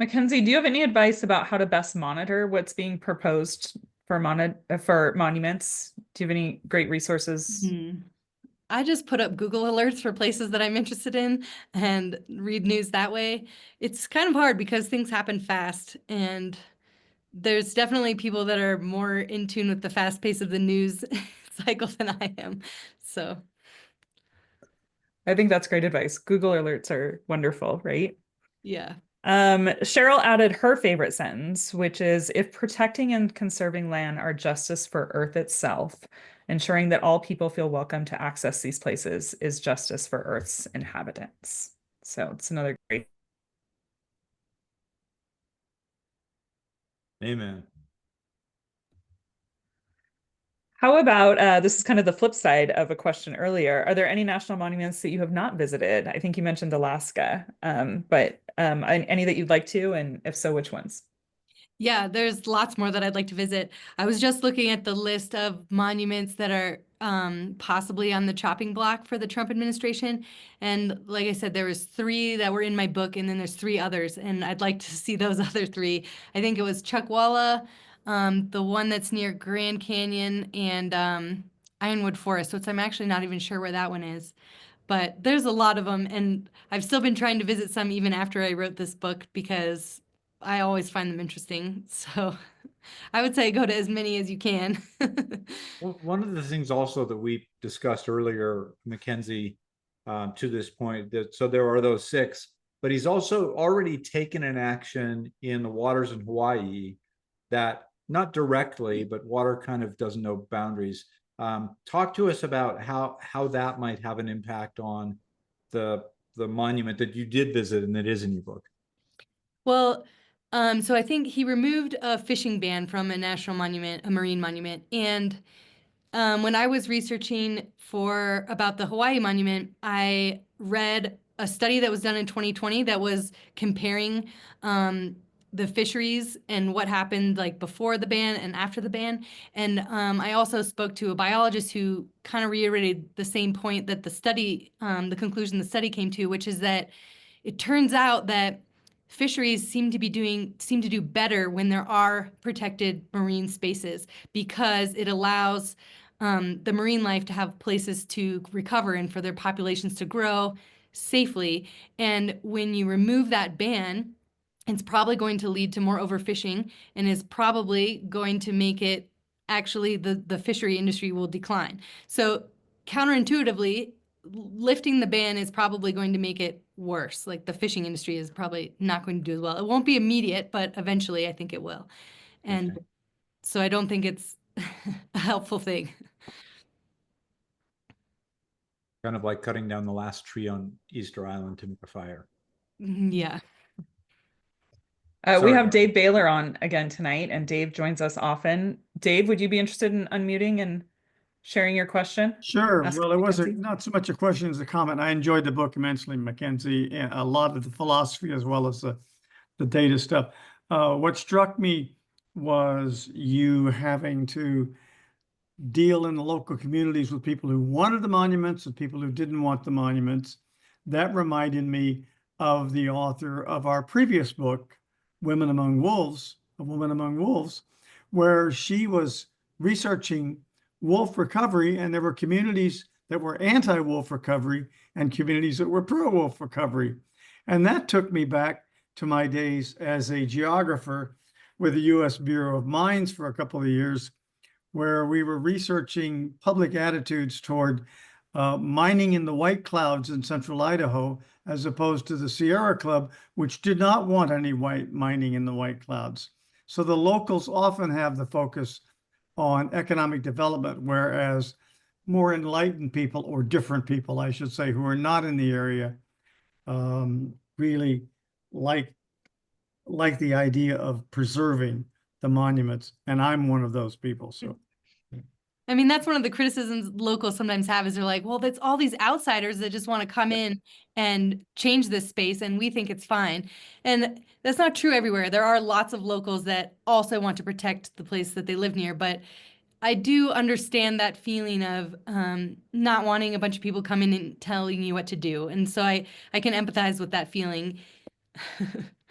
McKenzie, do you have any advice about how to best monitor what's being proposed for monuments? Do you have any great resources? I just put up Google alerts for places that I'm interested in and read news that way. It's kind of hard because things happen fast, and there's definitely people that are more in tune with the fast pace of the news cycle than I am. So I think that's great advice. Google alerts are wonderful, right? yeah. Cheryl added her favorite sentence, which is, if protecting and conserving land are justice for Earth itself, ensuring that all people feel welcome to access these places is justice for Earth's inhabitants. So it's another great. Amen. How about, this is kind of the flip side of a question earlier. Are there any national monuments that you have not visited? I think you mentioned Alaska, but any that you'd like to, and if so, which ones? Yeah, there's lots more that I'd like to visit. I was just looking at the list of monuments that are possibly on the chopping block for the Trump administration. And like I said, there was 3 that were in my book, and then there's 3 others, and I'd like to see those other 3. I think it was Chuckwalla, the one that's near Grand Canyon, and Ironwood Forest, which I'm actually not even sure where that one is. But there's a lot of them, and I've still been trying to visit some even after I wrote this book because I always find them interesting. So I would say go to as many as you can. Well, one of the things also that we discussed earlier, McKenzie, to this point, that so there are those 6, but he's also already taken an action in the waters in Hawaii that, not directly, but water kind of doesn't know boundaries. Talk to us about how that might have an impact on the monument that you did visit and that is in your book. Well, so I think he removed a fishing ban from a national monument, a marine monument. And when I was researching about the Hawaii monument, I read a study that was done in 2020 that was comparing the fisheries and what happened like before the ban and after the ban. And I also spoke to a biologist who kind of reiterated the same point that the conclusion the study came to, which is that it turns out that fisheries seem to do better when there are protected marine spaces, because it allows the marine life to have places to recover and for their populations to grow safely. And when you remove that ban, it's probably going to lead to more overfishing and is probably going to make it actually the fishery industry will decline. So counterintuitively, lifting the ban is probably going to make it worse. Like the fishing industry is probably not going to do as well. It won't be immediate, but eventually I think it will. And Okay. so I don't think it's a helpful thing. Kind of like cutting down the last tree on Easter Island to make a fire. Yeah. We Sorry. have Dave Baylor on again tonight, and Dave joins us often. Dave, would you be interested in unmuting and sharing your question? Sure. Ask Well, it wasn't McKenzie. not so much a question as a comment. I enjoyed the book immensely, McKenzie, and a lot of the philosophy as well as the data stuff. What struck me was you having to deal in the local communities with people who wanted the monuments and people who didn't want the monuments. That reminded me of the author of our previous book, Women Among Wolves, A Woman Among Wolves, where she was researching wolf recovery, and there were communities that were anti-wolf recovery and communities that were pro-wolf recovery. And that took me back to my days as a geographer with the U.S. Bureau of Mines for a couple of years, where we were researching public attitudes toward mining in the White Clouds in central Idaho, as opposed to the Sierra Club, which did not want any mining in the White Clouds. So the locals often have the focus on economic development, whereas more enlightened people, or different people, I should say, who are not in the area, really like the idea of preserving the monuments. And I'm one of those people. So I mean, that's one of the criticisms locals sometimes have is they're like, well, that's all these outsiders that just want to come in and change this space, and we think it's fine. And that's not true everywhere. There are lots of locals that also want to protect the place that they live near, but I do understand that feeling of not wanting a bunch of people coming and telling you what to do. And so I can empathize with that feeling.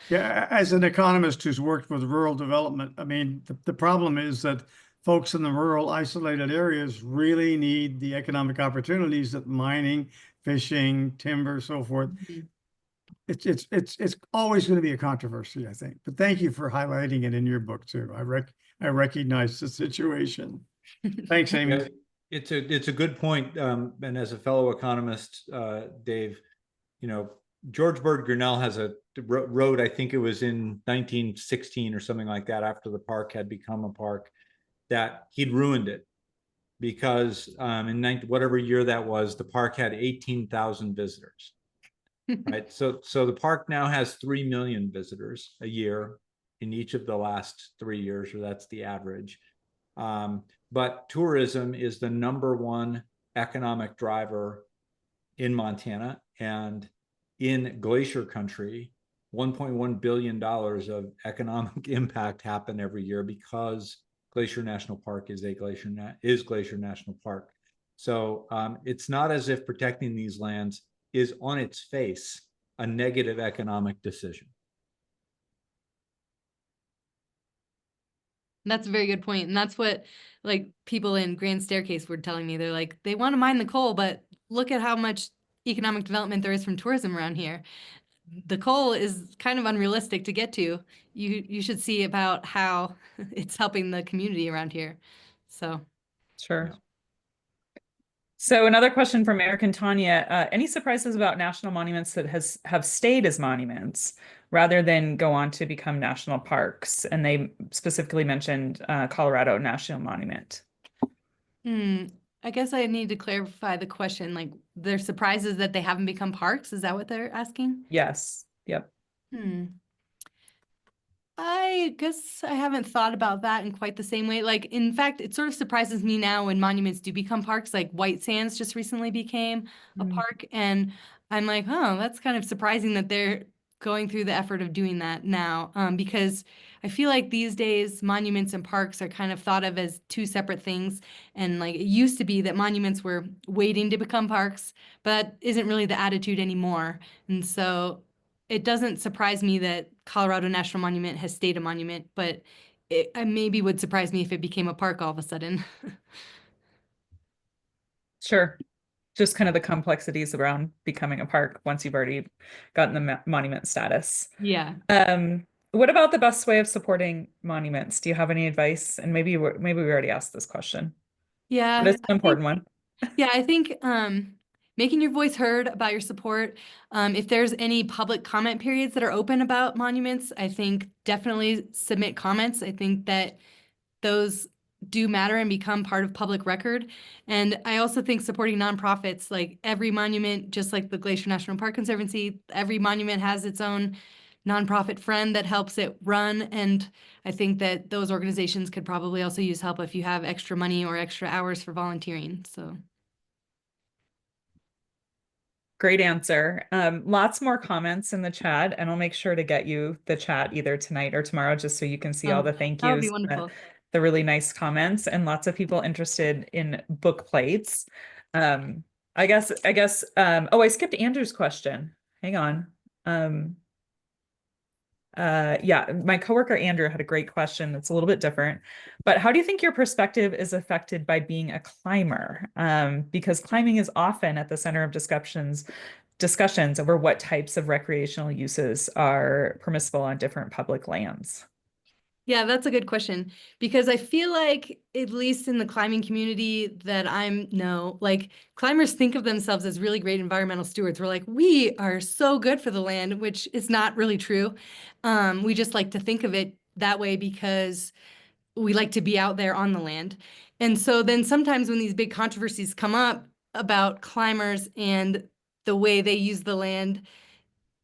yeah, as an economist who's worked with rural development, I mean, the problem is that folks in the rural isolated areas really need the economic opportunities that mining, fishing, timber, so forth. It's always going to be a controversy, I think. But thank you for highlighting it in your book too. I recognize the situation. Thanks, Amy. Yeah, it's a good point. And as a fellow economist, Dave, you know, George Bird Grinnell wrote, I think it was in 1916 or something like that, after the park had become a park, that he'd ruined it because in whatever year that was, the park had 18,000 visitors. Right. So the park now has 3 million visitors a year in each of the last 3 years, or that's the average. But tourism is the #1 economic driver in Montana, and in Glacier country, $1.1 billion of economic impact happen every year because Glacier National Park is Glacier National Park. So it's not as if protecting these lands is on its face a negative economic decision. That's a very good point. And that's what like people in Grand Staircase were telling me. They're like, they want to mine the coal, but look at how much economic development there is from tourism around here. The coal is kind of unrealistic to get to. You should see about how it's helping the community around here. So Sure. Yeah. So another question from Eric and Tanya, any surprises about national monuments that have stayed as monuments rather than go on to become national parks? And they specifically mentioned Colorado National Monument. I guess I need to clarify the question. Like, they're surprises that they haven't become parks? Is that what they're asking? Yes. Yep. I guess I haven't thought about that in quite the same way. Like, in fact, it sort of surprises me now when monuments do become parks. Like White Sands just recently became a park, and I'm like, oh, that's kind of surprising that they're going through the effort of doing that now. Because I feel like these days monuments and parks are kind of thought of as two separate things. And like it used to be that monuments were waiting to become parks, but that isn't really the attitude anymore. And so it doesn't surprise me that Colorado National Monument has stayed a monument, but it maybe would surprise me if it became a park all of a sudden. Sure. Just kind of the complexities around becoming a park once you've already gotten the monument status. Yeah. What about the best way of supporting monuments? Do you have any advice? And maybe we already asked this question, Yeah. but it's an important one. Yeah, I think making your voice heard about your support. If there's any public comment periods that are open about monuments, I think definitely submit comments. I think that those do matter and become part of public record. And I also think supporting nonprofits, like every monument, just like the Glacier National Park Conservancy, every monument has its own nonprofit friend that helps it run. And I think that those organizations could probably also use help if you have extra money or extra hours for volunteering. So. Great answer. Lots more comments in the chat, and I'll make sure to get you the chat either tonight or tomorrow, just so you can see all the thank That would be yous, wonderful. the really nice comments, and lots of people interested in book plates. I guess, oh, I skipped Andrew's question. Hang on. Yeah, my coworker Andrew had a great question that's a little bit different, but how do you think your perspective is affected by being a climber? Because climbing is often at the center of discussions over what types of recreational uses are permissible on different public lands. Yeah, that's a good question, because I feel like, at least in the climbing community that like climbers think of themselves as really great environmental stewards. We're like, we are so good for the land, which is not really true. We just like to think of it that way because we like to be out there on the land. And so then sometimes when these big controversies come up about climbers and the way they use the land,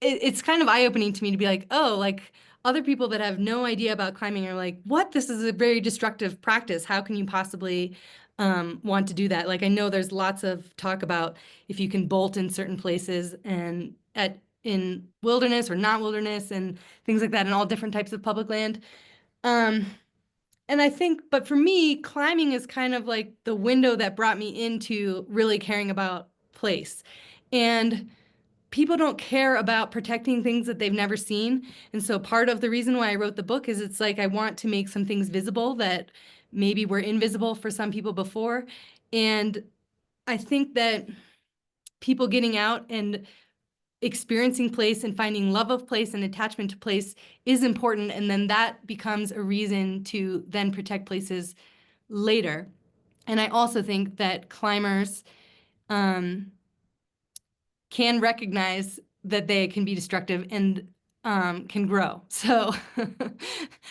it's kind of eye-opening to me to be like, oh, like other people that have no idea about climbing are like, what? This is a very destructive practice. How can you possibly want to do that? Like, I know there's lots of talk about if you can bolt in certain places and in wilderness or not wilderness and things like that, and all different types of public land. And I think, but for me, climbing is kind of like the window that brought me into really caring about place. And people don't care about protecting things that they've never seen. And so part of the reason why I wrote the book is it's like I want to make some things visible that maybe were invisible for some people before. And I think that people getting out and experiencing place and finding love of place and attachment to place is important. And then that becomes a reason to then protect places later. And I also think that climbers can recognize that they can be destructive and can grow. So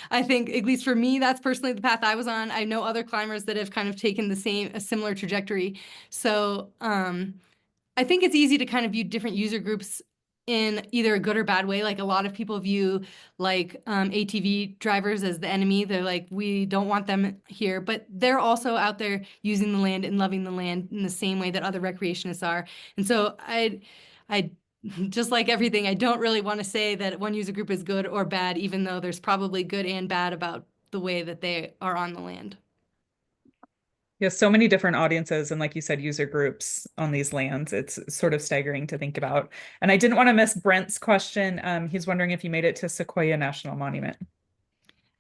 I think, at least for me, that's personally the path I was on. I know other climbers that have kind of taken a similar trajectory. So I think it's easy to kind of view different user groups in either a good or bad way. Like a lot of people view like ATV drivers as the enemy. They're like, we don't want them here, but they're also out there using the land and loving the land in the same way that other recreationists are. And so I just like everything, I don't really want to say that one user group is good or bad, even though there's probably good and bad about the way that they are on the land. Yeah, so many different audiences and, like you said, user groups on these lands. It's sort of staggering to think about. And I didn't want to miss Brent's question. He's wondering if you made it to Sequoia National Monument.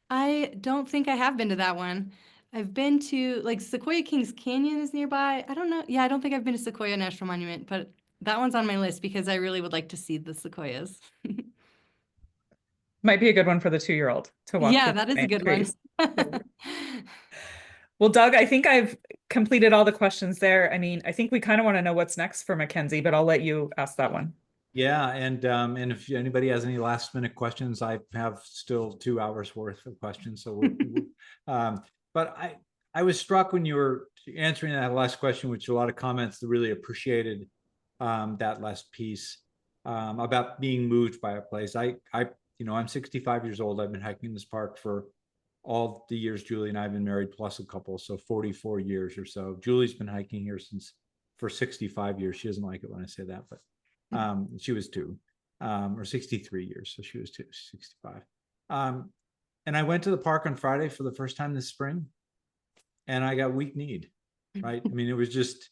I don't think I have been to that one. I've been to, like, Sequoia Kings Canyon is nearby. I don't know. Yeah, I don't think I've been to Sequoia National Monument, but that one's on my list because I really would like to see the sequoias. Might be a good one for the 2-year-old to walk. Yeah, that is a good one. Well, Doug, I think I've completed all the questions there. I mean, I think we kind of want to know what's next for McKenzie, but I'll let you ask that one. Yeah, and if anybody has any last minute questions, I have still 2 hours worth of questions. So, but I was struck when you were answering that last question, which a lot of comments really appreciated that last piece about being moved by a place. I'm 65 years old. I've been hiking this park for all the years Julie and I have been married, plus a couple, so 44 years or so. Julie's been hiking here for 65 years. She doesn't like it when I say that, but she was 2 or 63 years, so she was 65. And I went to the park on Friday for the first time this spring, and I got weak kneed, right? I mean, it was just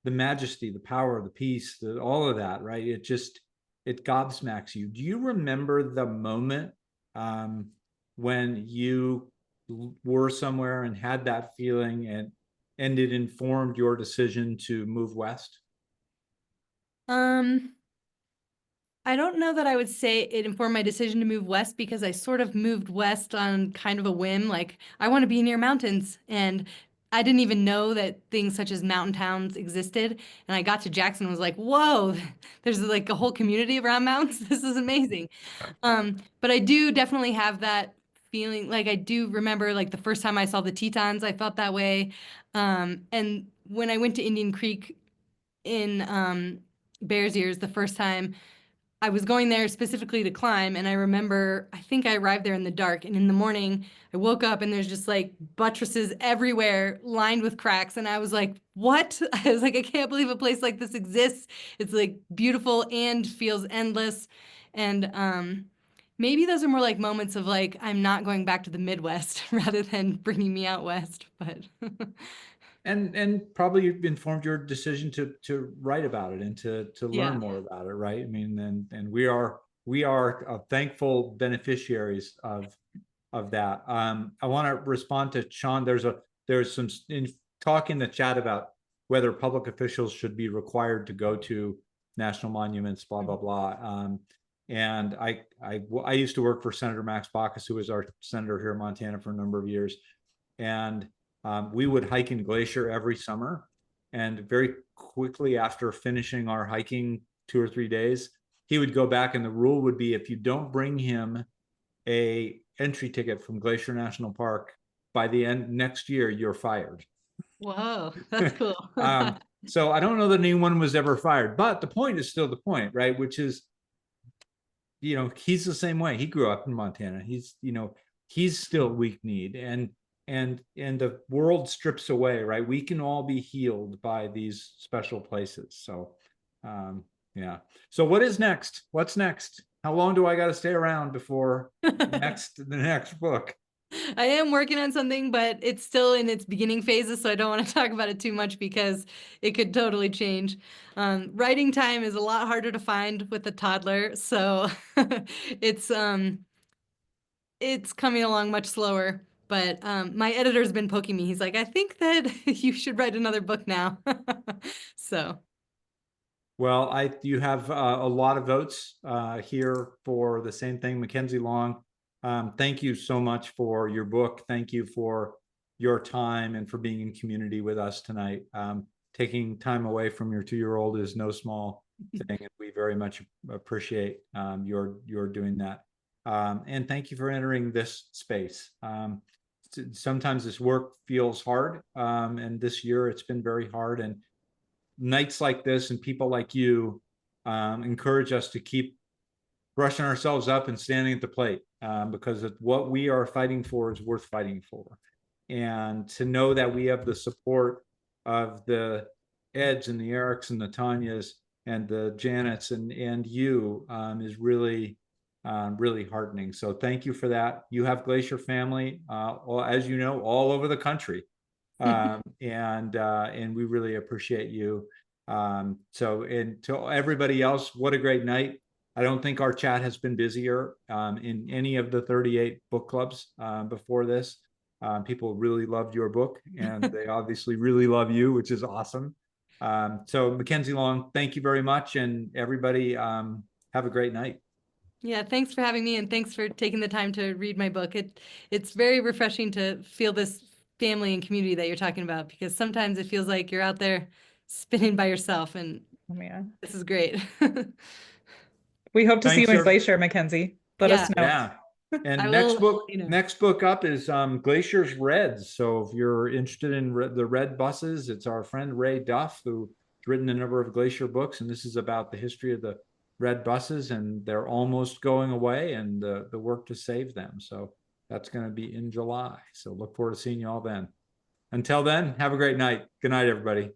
the majesty, the power, the peace, all of that, right? It gobsmacks you. Do you remember the moment when you were somewhere and had that feeling, and and it informed your decision to move west? I don't know that I would say it informed my decision to move west, because I sort of moved west on kind of a whim. Like, I want to be near mountains, and I didn't even know that things such as mountain towns existed. And I got to Jackson and was like, whoa, there's like a whole community around mountains. This is amazing. But I do definitely have that feeling. Like, I do remember like the first time I saw the Tetons, I felt that way. And when I went to Indian Creek in Bears Ears the first time, I was going there specifically to climb, and I remember, I think I arrived there in the dark, and in the morning I woke up and there's just like buttresses everywhere lined with cracks, and I was like, what? I was like, I can't believe a place like this exists. It's like beautiful and feels endless. And maybe those are more like moments of like, I'm not going back to the Midwest rather than bringing me out west, but And probably informed your decision to write about it and to learn Yeah. more about it, right? I mean, and we are thankful beneficiaries of that. I want to respond to Sean. There's some talk in the chat about whether public officials should be required to go to national monuments, blah blah blah. And I used to work for Senator Max Baucus, who was our senator here in Montana for a number of years, and we would hike in Glacier every summer, and very quickly after finishing our hiking 2 or 3 days, he would go back, and the rule would be, if you don't bring him a entry ticket from Glacier National Park by the end next year, you're fired. whoa, that's cool. So I don't know that anyone was ever fired, but the point is still the point, right? Which is, he's the same way. He grew up in Montana. He's still weak-kneed, and the world strips away, right? We can all be healed by these special places. So yeah. So what is next? What's next? How long do I got to stay around before the next book? I am working on something, but it's still in its beginning phases, so I don't want to talk about it too much because it could totally change. Writing time is a lot harder to find with a toddler, so it's coming along much slower. But my editor's been poking me. He's like, I think that you should write another book now. So. Well, you have a lot of votes here for the same thing, McKenzie Long. Thank you so much for your book. Thank you for your time and for being in community with us tonight. Taking time away from your 2-year-old is no small thing, and we very much appreciate your doing that. And thank you for entering this space. Sometimes this work feels hard, and this year it's been very hard, and nights like this and people like you encourage us to keep brushing ourselves up and standing at the plate, because what we are fighting for is worth fighting for. And to know that we have the support of the Eds and the Erics and the Tanyas and the Janets and you is really heartening. So thank you for that. You have Glacier family, as you know, all over the country. And we really appreciate you. So, and to everybody else, what a great night. I don't think our chat has been busier in any of the 38 book clubs before this. People really loved your book, and they obviously really love you, which is awesome. So McKenzie Long, thank you very much, and everybody have a great night. Yeah, thanks for having me, and thanks for taking the time to read my book. It's very refreshing to feel this family and community that you're talking about, because sometimes it feels like you're out there spinning by yourself, and this is great. We hope to see you in sir. Glacier, McKenzie. Let us know. Yeah. And I next will, book, next book up is Glacier's Reds. So if you're interested in the red buses, it's our friend Ray Duff, who's written a number of Glacier books, and this is about the history of the red buses, and they're almost going away, and the work to save them. So that's going to be in July. So look forward to seeing you all then. Until then, have a great night. Good night, everybody.